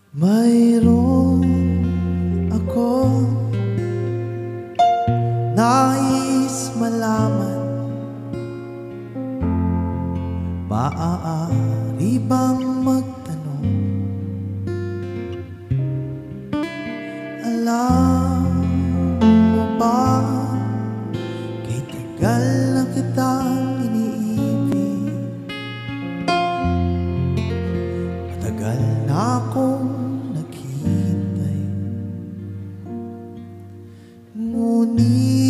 Mayroon ako nais malaman, maaari bang magtanong? Alam mo ba, kay tagal na kitang iniibig, matagal na akong naghihintay, ngunit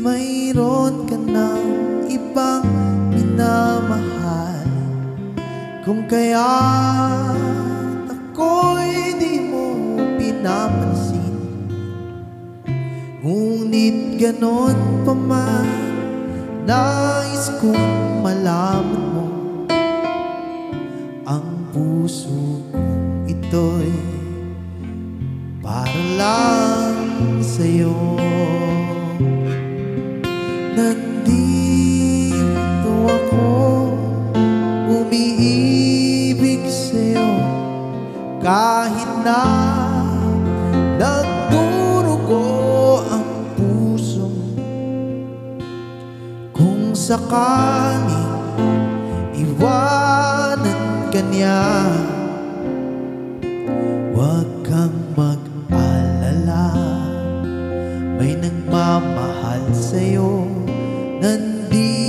mayroon ka ng ibang minamahal. Kung kaya't ako'y di mo pinapansin, ngunit ganon pa man, nais kong malaman mo, ang puso kong ito'y para lang sa'yo. Nandito ako, umiibig sa'yo, kahit na nagdurugo ang puso. Kung sakaling iwanan ka niya, huwag kang mag-alala, may nagmamahal sa'yo. Nandito